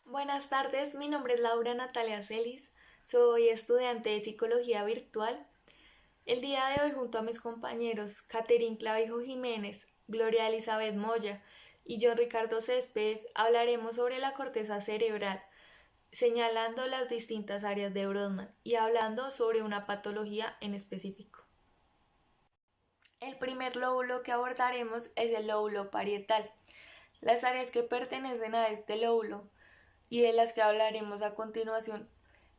Buenas tardes, mi nombre es Laura Natalia Celis, soy estudiante de Psicología Virtual. El día de hoy junto a mis compañeros Caterín Clavijo Jiménez, Gloria Elizabeth Moya y John Ricardo Céspedes hablaremos sobre la corteza cerebral, señalando las distintas áreas de Brodmann y hablando sobre una patología en específico. El primer lóbulo que abordaremos es el lóbulo parietal. Las áreas que pertenecen a este lóbulo y de las que hablaremos a continuación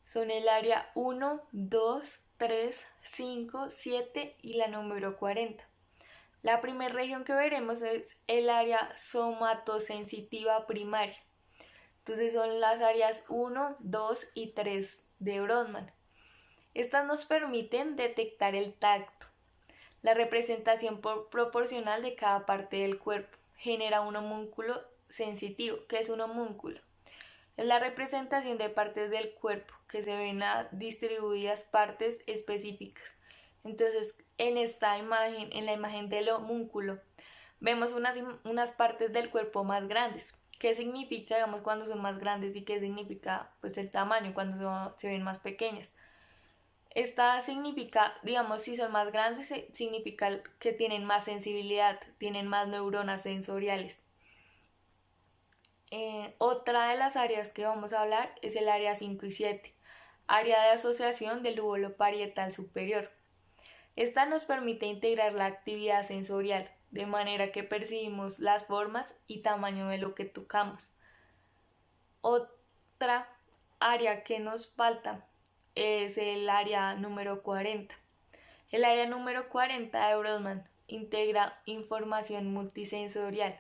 son el área 1, 2, 3, 5, 7 y la número 40. La primera región que veremos es el área somatosensitiva primaria. Entonces son las áreas 1, 2 y 3 de Brodmann. Estas nos permiten detectar el tacto. La representación proporcional de cada parte del cuerpo genera un homúnculo sensitivo. ¿Qué es un homúnculo? Es la representación de partes del cuerpo que se ven a distribuidas partes específicas. Entonces, en esta imagen, en la imagen del homúnculo, vemos unas partes del cuerpo más grandes. ¿Qué significa, digamos, cuando son más grandes y qué significa, pues, el tamaño cuando se ven más pequeñas? Esta significa, digamos, si son más grandes, significa que tienen más sensibilidad, tienen más neuronas sensoriales. Otra de las áreas que vamos a hablar es el área 5 y 7, área de asociación del lóbulo parietal superior. Esta nos permite integrar la actividad sensorial, de manera que percibimos las formas y tamaño de lo que tocamos. Otra área que nos falta es el área número 40. El área número 40 de Brodmann integra información multisensorial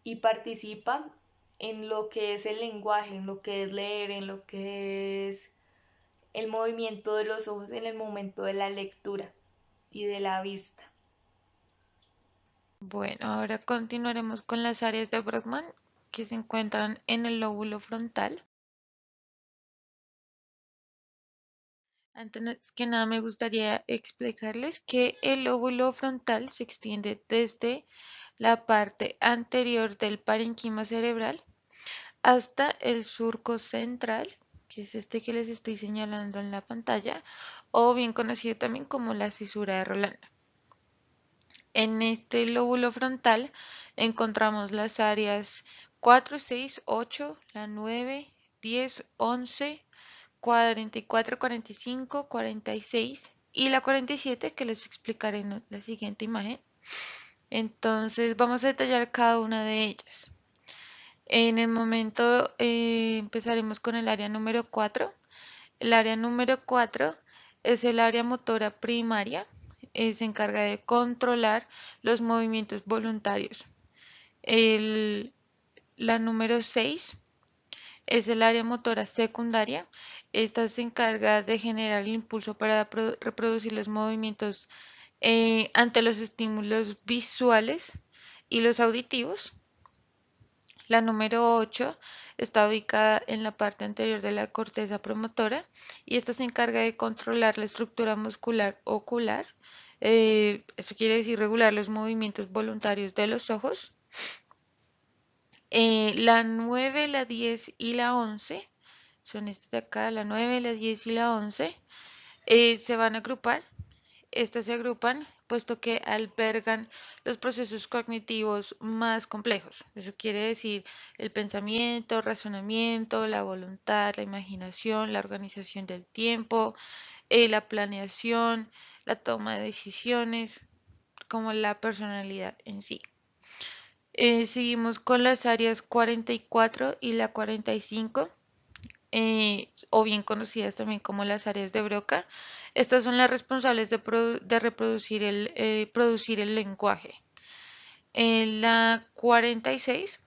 y participa en lo que es el lenguaje, en lo que es leer, en lo que es el movimiento de los ojos en el momento de la lectura y de la vista. Bueno, ahora continuaremos con las áreas de Brodmann que se encuentran en el lóbulo frontal. Antes que nada me gustaría explicarles que el lóbulo frontal se extiende desde la parte anterior del parenquima cerebral hasta el surco central, que es este que les estoy señalando en la pantalla, o bien conocido también como la cisura de Rolanda. En este lóbulo frontal encontramos las áreas 4, 6, 8, la 9, 10, 11, 44, 45, 46 y la 47 que les explicaré en la siguiente imagen. Entonces vamos a detallar cada una de ellas. En el momento empezaremos con el área número 4. El área número 4 es el área motora primaria. Se encarga de controlar los movimientos voluntarios. El, la número 6 es el área motora secundaria. Esta se encarga de generar el impulso para reproducir los movimientos ante los estímulos visuales y los auditivos. La número 8 está ubicada en la parte anterior de la corteza promotora y esta se encarga de controlar la estructura muscular ocular. Esto quiere decir regular los movimientos voluntarios de los ojos. La 9, la 10 y la 11 son estas de acá, la 9, la 10 y la 11 se van a agrupar. Estas se agrupan puesto que albergan los procesos cognitivos más complejos. Eso quiere decir el pensamiento, razonamiento, la voluntad, la imaginación, la organización del tiempo, la planeación, la toma de decisiones, como la personalidad en sí. Seguimos con las áreas 44 y la 45, o bien conocidas también como las áreas de Broca. Estas son las responsables de reproducir producir el lenguaje. En la 46,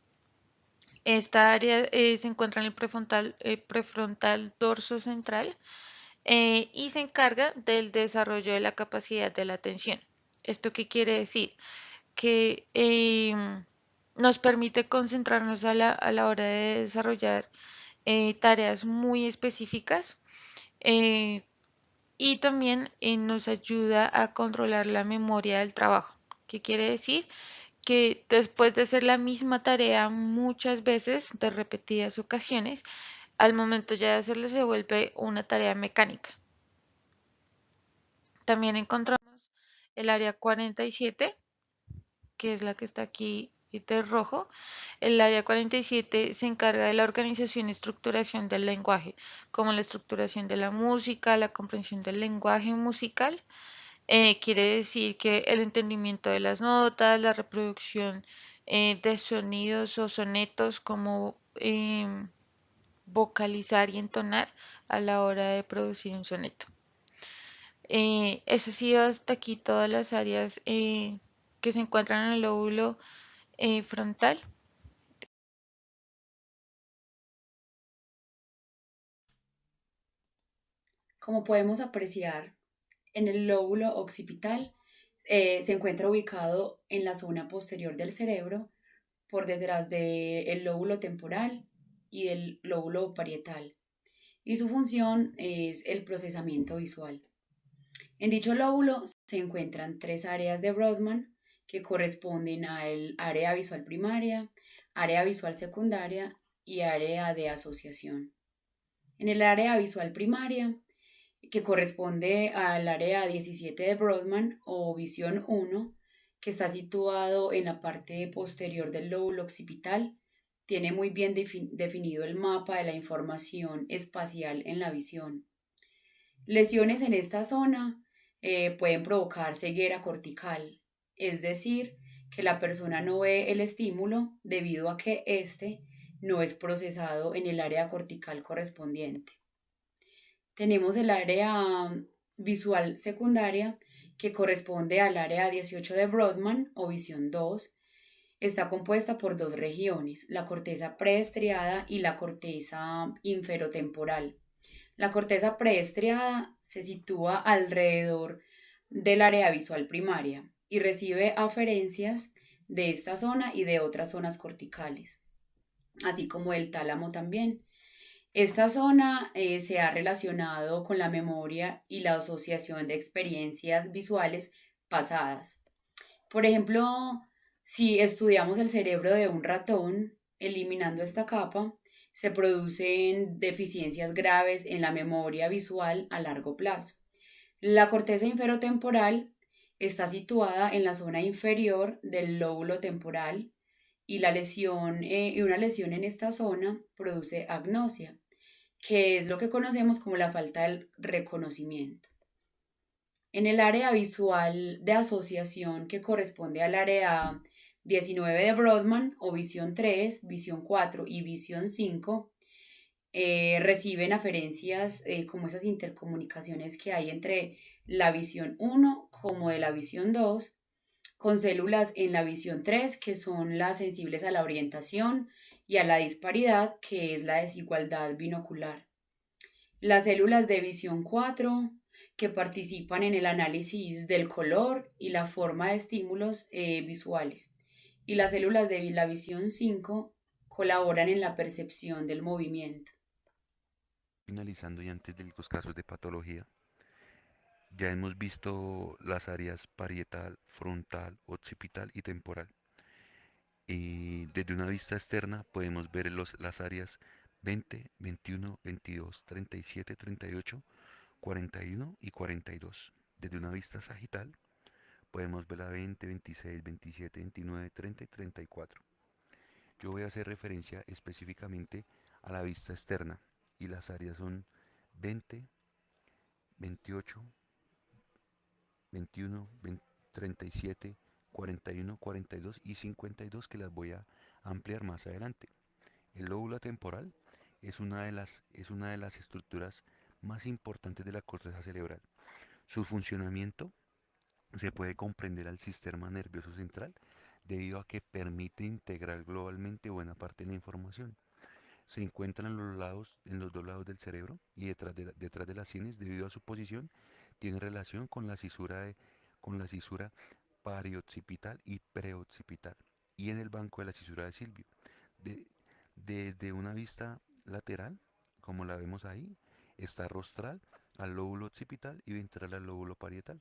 esta área se encuentra en el prefrontal dorso central y se encarga del desarrollo de la capacidad de la atención. ¿Esto qué quiere decir? Que nos permite concentrarnos a la hora de desarrollar tareas muy específicas eh, y también nos ayuda a controlar la memoria del trabajo. ¿Qué quiere decir? que después de hacer la misma tarea muchas veces, de repetidas ocasiones, al momento ya de hacerla se vuelve una tarea mecánica. También encontramos el área 47, que es la que está aquí de rojo. El área 47 se encarga de la organización y estructuración del lenguaje, como la estructuración de la música, la comprensión del lenguaje musical. Quiere decir que el entendimiento de las notas, la reproducción de sonidos o sonetos, como vocalizar y entonar a la hora de producir un soneto. Eso ha sido hasta aquí todas las áreas que se encuentran en el lóbulo frontal. Como podemos apreciar, en el lóbulo occipital se encuentra ubicado en la zona posterior del cerebro, por detrás del lóbulo temporal y del lóbulo parietal, y su función es el procesamiento visual. En dicho lóbulo se encuentran tres áreas de Brodmann que corresponden al área visual primaria, área visual secundaria y área de asociación. En el área visual primaria, que corresponde al área 17 de Brodmann o visión 1, que está situado en la parte posterior del lóbulo occipital, tiene muy bien definido el mapa de la información espacial en la visión. Lesiones en esta zona pueden provocar ceguera cortical, es decir, que la persona no ve el estímulo debido a que éste no es procesado en el área cortical correspondiente. Tenemos el área visual secundaria que corresponde al área 18 de Brodmann o visión 2. Está compuesta por dos regiones, la corteza preestriada y la corteza inferotemporal. La corteza preestriada se sitúa alrededor del área visual primaria y recibe aferencias de esta zona y de otras zonas corticales, así como el tálamo también. Esta zona se ha relacionado con la memoria y la asociación de experiencias visuales pasadas. Por ejemplo, si estudiamos el cerebro de un ratón, eliminando esta capa, se producen deficiencias graves en la memoria visual a largo plazo. La corteza inferotemporal está situada en la zona inferior del lóbulo temporal y una lesión en esta zona produce agnosia, que es lo que conocemos como la falta del reconocimiento. En el área visual de asociación, que corresponde al área 19 de Brodmann o visión 3, visión 4 y visión 5, reciben aferencias como esas intercomunicaciones que hay entre la visión 1 como de la visión 2, con células en la visión 3 que son las sensibles a la orientación y a la disparidad, que es la desigualdad binocular. Las células de visión 4 que participan en el análisis del color y la forma de estímulos visuales. Y las células de la visión 5 colaboran en la percepción del movimiento. Finalizando y antes de los casos de patología, ya hemos visto las áreas parietal, frontal, occipital y temporal. Y desde una vista externa podemos ver las áreas 20, 21, 22, 37, 38, 41 y 42. Desde una vista sagital podemos ver la 20, 26, 27, 29, 30 y 34. Yo voy a hacer referencia específicamente a la vista externa y las áreas son 20, 28, 21, 20, 37, 41, 42 y 52 que las voy a ampliar más adelante. El lóbulo temporal es una de las estructuras más importantes de la corteza cerebral. Su funcionamiento se puede comprender al sistema nervioso central debido a que permite integrar globalmente buena parte de la información. Se encuentra en los dos lados del cerebro y detrás de las sienes debido a su posición tiene relación con la cisura perioccipital y preoccipital y en el banco de la cisura de Silvio. De- Desde una vista lateral, como la vemos ahí, está rostral al lóbulo occipital y ventral al lóbulo parietal.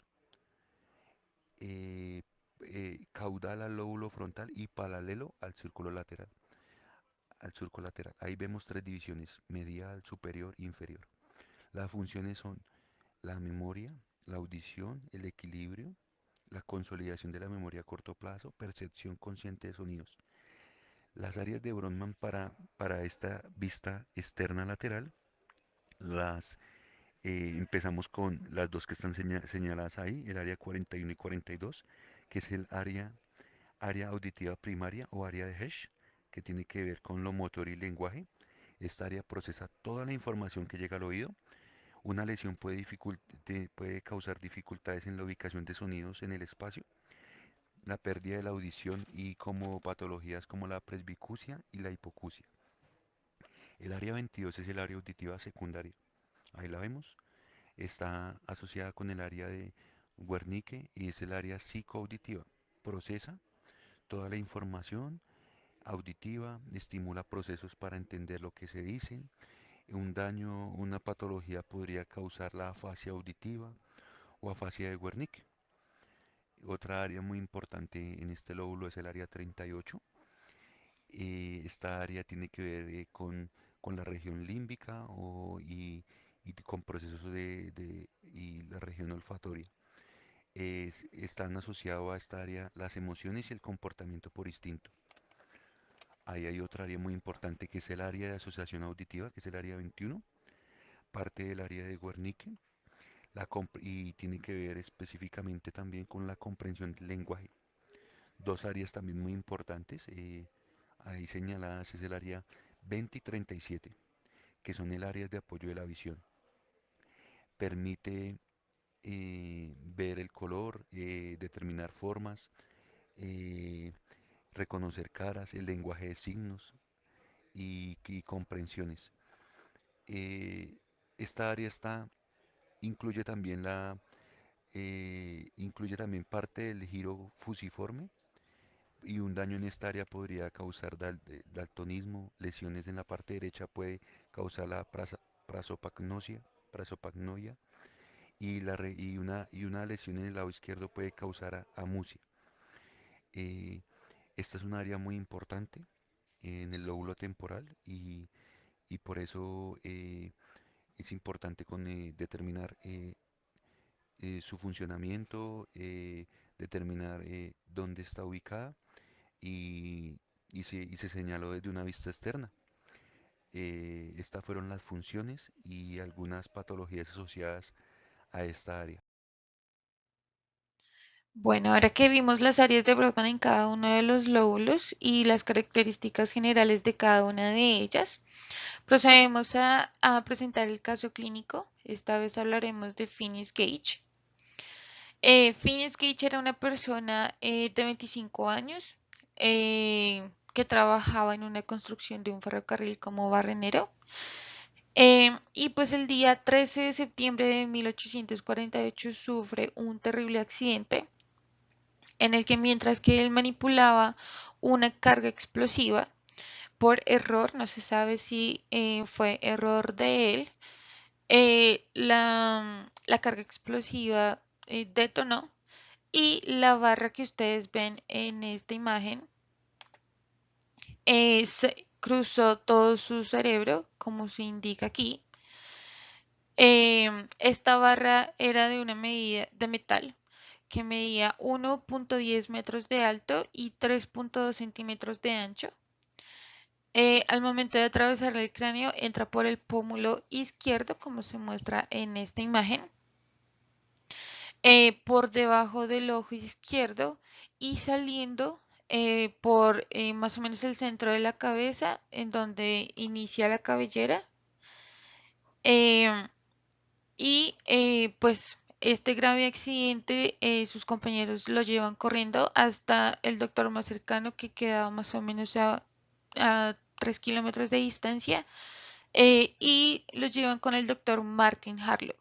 Eh, caudal al lóbulo frontal y paralelo al círculo lateral. Al surco lateral. Ahí vemos tres divisiones, medial, superior e inferior. Las funciones son la memoria, la audición, el equilibrio, la consolidación de la memoria a corto plazo, percepción consciente de sonidos. Las áreas de Brodmann para esta vista externa lateral, las empezamos con las dos que están señaladas ahí, el área 41 y 42, que es el área auditiva primaria o área de Hesch, que tiene que ver con lo motor y lenguaje. Esta área procesa toda la información que llega al oído. Una lesión puede causar dificultades en la ubicación de sonidos en el espacio, la pérdida de la audición y como patologías como la presbicusia y la hipocusia. El área 22 es el área auditiva secundaria. Ahí la vemos. Está asociada con el área de Wernicke y es el área psicoauditiva. Procesa toda la información auditiva, estimula procesos para entender lo que se dice. Un daño, una patología podría causar la afasia auditiva o afasia de Wernicke. Otra área muy importante en este lóbulo es el área 38. Esta área tiene que ver con la región límbica y con procesos y la región olfatoria. Están asociados a esta área las emociones y el comportamiento por instinto. Ahí hay otra área muy importante que es el área de asociación auditiva, que es el área 21, parte del área de Wernicke, y tiene que ver específicamente también con la comprensión del lenguaje. Dos áreas también muy importantes, ahí señaladas, es el área 20 y 37, que son el área de apoyo de la visión. Permite ver el color, determinar formas, eh, reconocer caras, el lenguaje de signos y comprensiones. Eh, esta área incluye también incluye también parte del giro fusiforme y un daño en esta área podría causar daltonismo, lesiones en la parte derecha puede causar la prosopagnosia y una lesión en el lado izquierdo puede causar amusia. Eh, Esta es un área muy importante en el lóbulo temporal y por eso es importante determinar su funcionamiento, determinar dónde está ubicada y se señaló desde una vista externa. Estas fueron las funciones y algunas patologías asociadas a esta área. Bueno, ahora que vimos las áreas de Brodmann en cada uno de los lóbulos y las características generales de cada una de ellas, procedemos a presentar el caso clínico. Esta vez hablaremos de Phineas Gage. Phineas Gage era una persona de 25 años que trabajaba en una construcción de un ferrocarril como barrenero. Y pues el día 13 de septiembre de 1848 sufre un terrible accidente en el que mientras que él manipulaba una carga explosiva por error, no se sabe si fue error de él, la carga explosiva detonó y la barra que ustedes ven en esta imagen cruzó todo su cerebro, como se indica aquí. Esta barra era de una medida de metal que medía 1.10 metros de alto y 3.2 centímetros de ancho. Al momento de atravesar el cráneo entra por el pómulo izquierdo, como se muestra en esta imagen, por debajo del ojo izquierdo y saliendo por más o menos el centro de la cabeza, en donde inicia la cabellera. Em, pues este grave accidente, sus compañeros lo llevan corriendo hasta el doctor más cercano que quedaba más o menos a 3 kilómetros de distancia y lo llevan con el doctor Martin Harlow,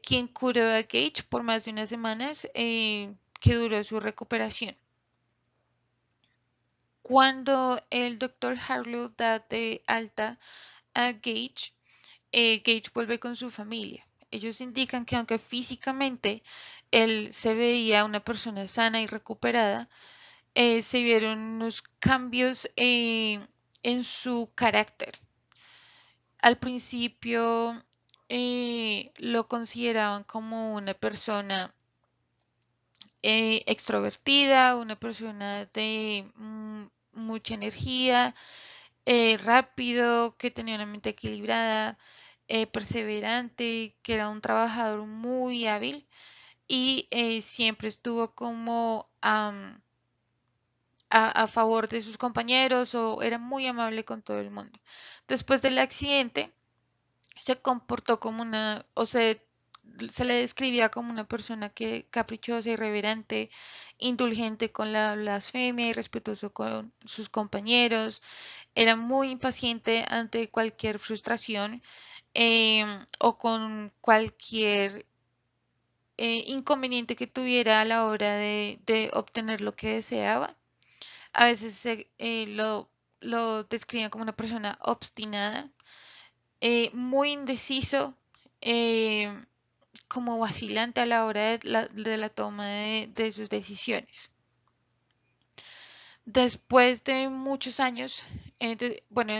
quien curó a Gage por más de unas semanas que duró su recuperación. Cuando el doctor Harlow da de alta a Gage vuelve con su familia. Ellos indican que aunque físicamente él se veía una persona sana y recuperada, se vieron unos cambios en su carácter. Al principio lo consideraban como una persona extrovertida, una persona de mucha energía, rápido, que tenía una mente equilibrada, perseverante, que era un trabajador muy hábil y siempre estuvo como a favor de sus compañeros o era muy amable con todo el mundo. Después del accidente, se comportó como se le describía como una persona que caprichosa, irreverente, indulgente con la blasfemia y respetuoso con sus compañeros. Era muy impaciente ante cualquier frustración o con cualquier inconveniente que tuviera a la hora de obtener lo que deseaba. A veces lo describían como una persona obstinada, muy indeciso, eh, como vacilante a la hora de la toma de sus decisiones. Después de muchos años, bueno,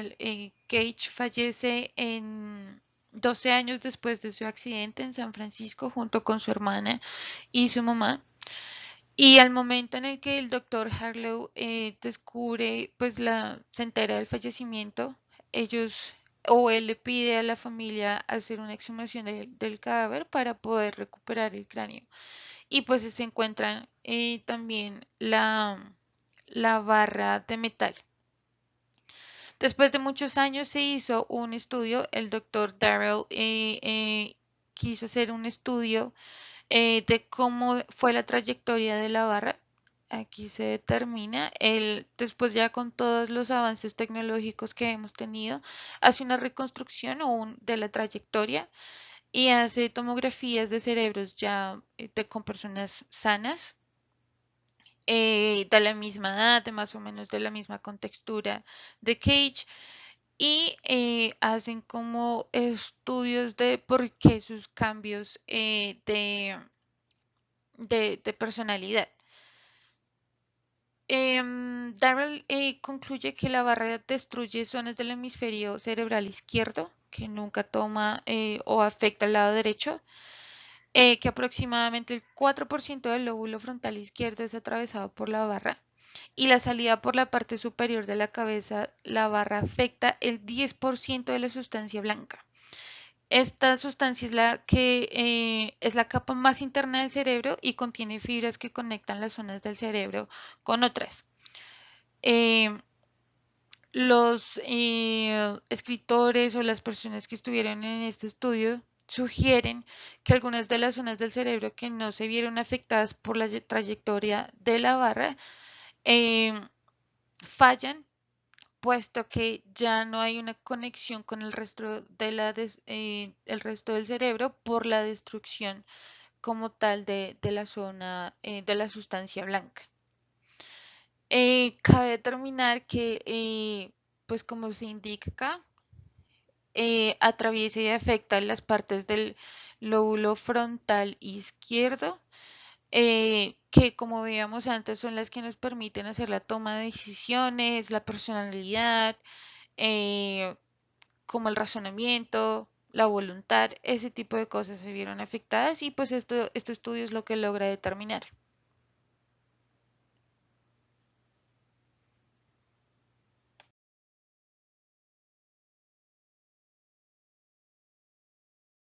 Cage fallece en 12 años después de su accidente en San Francisco junto con su hermana y su mamá. Y al momento en el que el doctor Harlow descubre, pues se entera del fallecimiento, ellos o él le pide a la familia hacer una exhumación del cadáver para poder recuperar el cráneo. Y pues se encuentran también la barra de metal. Después de muchos años se hizo un estudio, el doctor Darrell quiso hacer un estudio de cómo fue la trayectoria de la barra. Aquí se determina, después ya con todos los avances tecnológicos que hemos tenido, hace una reconstrucción de la trayectoria y hace tomografías de cerebros ya con personas sanas, de la misma edad, de más o menos de la misma contextura de Cage, y hacen como estudios de por qué sus cambios de personalidad. Darrell concluye que la barrera destruye zonas del hemisferio cerebral izquierdo, que nunca toma o afecta al lado derecho, que aproximadamente el 4% del lóbulo frontal izquierdo es atravesado por la barra y la salida por la parte superior de la cabeza, la barra afecta el 10% de la sustancia blanca. Esta sustancia es la capa más interna del cerebro y contiene fibras que conectan las zonas del cerebro con otras. Eh, los escritores o las personas que estuvieron en este estudio sugieren que algunas de las zonas del cerebro que no se vieron afectadas por la trayectoria de la barra eh, fallan, puesto que ya no hay una conexión con el resto el resto del cerebro por la destrucción como tal de la zona de la sustancia blanca. Cabe determinar que, pues como se indica acá, atraviesa y afecta las partes del lóbulo frontal izquierdo, que como veíamos antes son las que nos permiten hacer la toma de decisiones, la personalidad, eh, como el razonamiento, la voluntad, ese tipo de cosas se vieron afectadas y pues este estudio es lo que logra determinar.